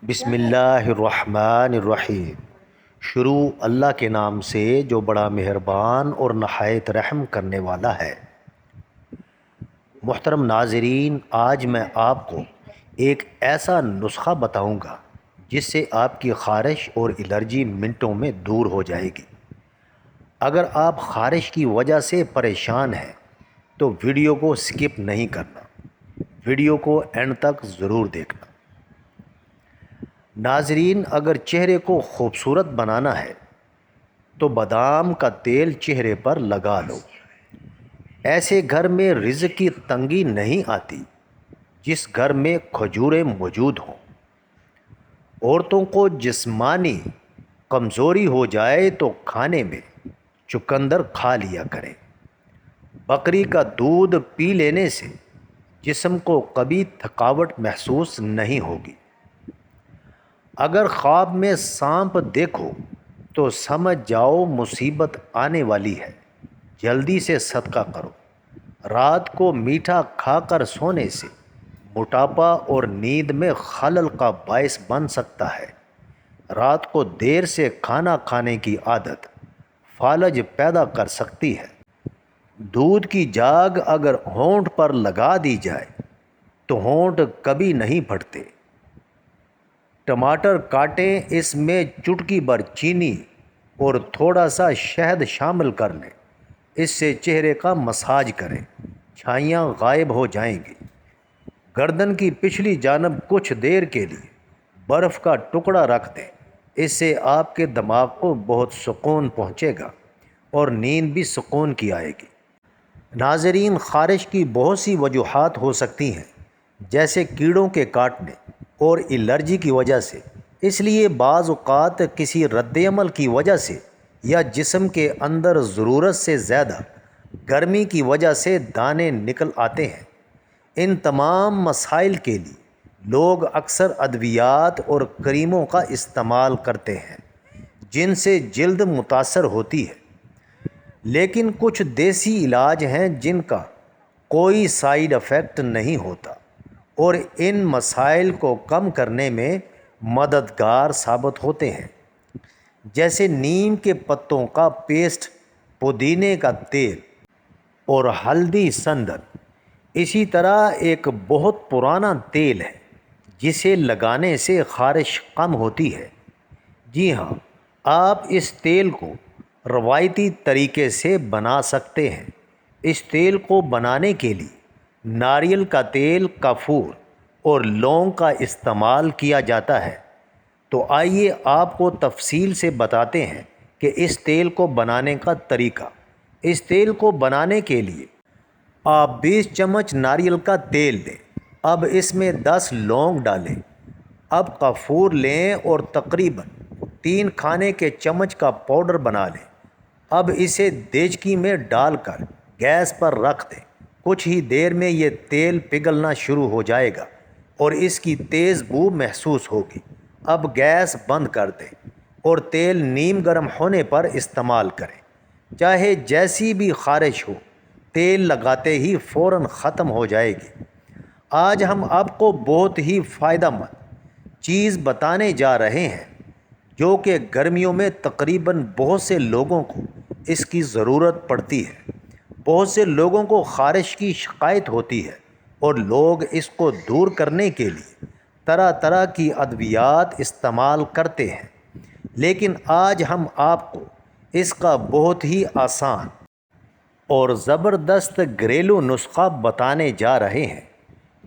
بسم اللہ الرحمن الرحیم۔ شروع اللہ کے نام سے جو بڑا مہربان اور نہایت رحم کرنے والا ہے۔ محترم ناظرین، آج میں آپ کو ایک ایسا نسخہ بتاؤں گا جس سے آپ کی خارش اور الرجی منٹوں میں دور ہو جائے گی۔ اگر آپ خارش کی وجہ سے پریشان ہیں تو ویڈیو کو سکپ نہیں کرنا، ویڈیو کو اینڈ تک ضرور دیکھنا۔ ناظرین، اگر چہرے کو خوبصورت بنانا ہے تو بادام کا تیل چہرے پر لگا لو۔ ایسے گھر میں رزق کی تنگی نہیں آتی جس گھر میں کھجوریں موجود ہوں۔ عورتوں کو جسمانی کمزوری ہو جائے تو کھانے میں چقندر کھا لیا کریں۔ بکری کا دودھ پی لینے سے جسم کو کبھی تھکاوٹ محسوس نہیں ہوگی۔ اگر خواب میں سانپ دیکھو تو سمجھ جاؤ مصیبت آنے والی ہے، جلدی سے صدقہ کرو۔ رات کو میٹھا کھا کر سونے سے موٹاپا اور نیند میں خلل کا باعث بن سکتا ہے۔ رات کو دیر سے کھانا کھانے کی عادت فالج پیدا کر سکتی ہے۔ دودھ کی جاگ اگر ہونٹ پر لگا دی جائے تو ہونٹ کبھی نہیں پھٹتے۔ ٹماٹر کاٹیں، اس میں چٹکی بھر چینی اور تھوڑا سا شہد شامل کر لیں۔ اس سے چہرے کا مساج کریں، چھائیاں غائب ہو جائیں گی۔ گردن کی پچھلی جانب کچھ دیر کے لیے برف کا ٹکڑا رکھ دیں، اس سے آپ کے دماغ کو بہت سکون پہنچے گا اور نیند بھی سکون کی آئے گی۔ ناظرین، خارش کی بہت سی وجوہات ہو سکتی ہیں، جیسے کیڑوں کے کاٹنے اور الرجی کی وجہ سے۔ اس لیے بعض اوقات کسی رد عمل کی وجہ سے یا جسم کے اندر ضرورت سے زیادہ گرمی کی وجہ سے دانے نکل آتے ہیں۔ ان تمام مسائل کے لیے لوگ اکثر ادویات اور کریموں کا استعمال کرتے ہیں جن سے جلد متاثر ہوتی ہے، لیکن کچھ دیسی علاج ہیں جن کا کوئی سائیڈ ایفیکٹ نہیں ہوتا اور ان مسائل کو کم کرنے میں مددگار ثابت ہوتے ہیں، جیسے نیم کے پتوں کا پیسٹ، پودینے کا تیل اور ہلدی سندن۔ اسی طرح ایک بہت پرانا تیل ہے جسے لگانے سے خارش کم ہوتی ہے۔ جی ہاں، آپ اس تیل کو روایتی طریقے سے بنا سکتے ہیں۔ اس تیل کو بنانے کے لیے ناریل کا تیل، کافور اور لونگ کا استعمال کیا جاتا ہے۔ تو آئیے آپ کو تفصیل سے بتاتے ہیں کہ اس تیل کو بنانے کا طریقہ۔ اس تیل کو بنانے کے لیے آپ 20 چمچ ناریل کا تیل لیں۔ اب اس میں 10 لونگ ڈالیں۔ اب کافور لیں اور تقریباً 3 کھانے کے چمچ کا پاؤڈر بنا لیں۔ اب اسے دیچکی میں ڈال کر گیس پر رکھ دیں۔ کچھ ہی دیر میں یہ تیل پگھلنا شروع ہو جائے گا اور اس کی تیز بو محسوس ہوگی۔ اب گیس بند کر دیں اور تیل نیم گرم ہونے پر استعمال کریں۔ چاہے جیسی بھی خارش ہو، تیل لگاتے ہی فوراً ختم ہو جائے گی۔ آج ہم آپ کو بہت ہی فائدہ مند چیز بتانے جا رہے ہیں جو کہ گرمیوں میں تقریباً بہت سے لوگوں کو اس کی ضرورت پڑتی ہے۔ بہت سے لوگوں کو خارش کی شکایت ہوتی ہے اور لوگ اس کو دور کرنے کے لیے طرح طرح کی ادویات استعمال کرتے ہیں، لیکن آج ہم آپ کو اس کا بہت ہی آسان اور زبردست گھریلو نسخہ بتانے جا رہے ہیں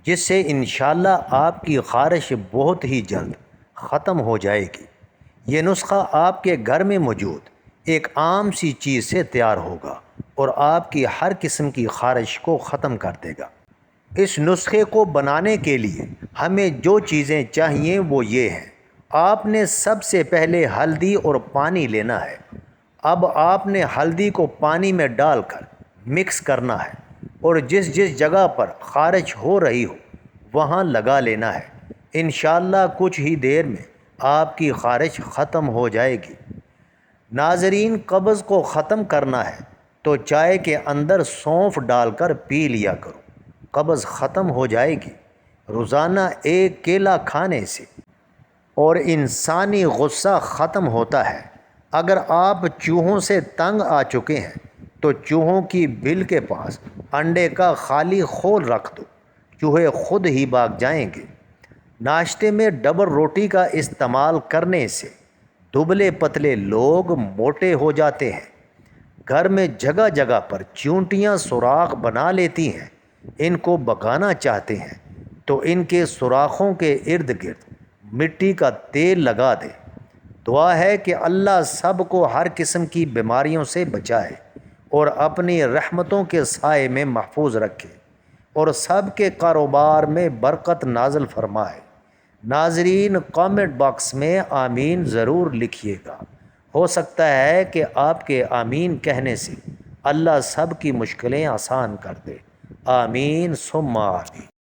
جس سے انشاءاللہ آپ کی خارش بہت ہی جلد ختم ہو جائے گی۔ یہ نسخہ آپ کے گھر میں موجود ایک عام سی چیز سے تیار ہوگا اور آپ کی ہر قسم کی خارش کو ختم کر دے گا۔ اس نسخے کو بنانے کے لیے ہمیں جو چیزیں چاہیے وہ یہ ہیں۔ آپ نے سب سے پہلے ہلدی اور پانی لینا ہے۔ اب آپ نے ہلدی کو پانی میں ڈال کر مکس کرنا ہے اور جس جس جگہ پر خارش ہو رہی ہو وہاں لگا لینا ہے۔ انشاءاللہ کچھ ہی دیر میں آپ کی خارش ختم ہو جائے گی۔ ناظرین، قبض کو ختم کرنا ہے تو چائے کے اندر سونف ڈال کر پی لیا کرو، قبض ختم ہو جائے گی۔ روزانہ ایک کیلا کھانے سے اور انسانی غصہ ختم ہوتا ہے۔ اگر آپ چوہوں سے تنگ آ چکے ہیں تو چوہوں کی بل کے پاس انڈے کا خالی خول رکھ دو، چوہے خود ہی بھاگ جائیں گے۔ ناشتے میں ڈبل روٹی کا استعمال کرنے سے دبلے پتلے لوگ موٹے ہو جاتے ہیں۔ گھر میں جگہ جگہ پر چیونٹیاں سوراخ بنا لیتی ہیں، ان کو بگانا چاہتے ہیں تو ان کے سوراخوں کے ارد گرد مٹی کا تیل لگا دے۔ دعا ہے کہ اللہ سب کو ہر قسم کی بیماریوں سے بچائے اور اپنی رحمتوں کے سائے میں محفوظ رکھے اور سب کے کاروبار میں برکت نازل فرمائے۔ ناظرین، کامنٹ باکس میں آمین ضرور لکھیے گا، ہو سکتا ہے کہ آپ کے آمین کہنے سے اللہ سب کی مشکلیں آسان کر دے۔ آمین ثم آمین۔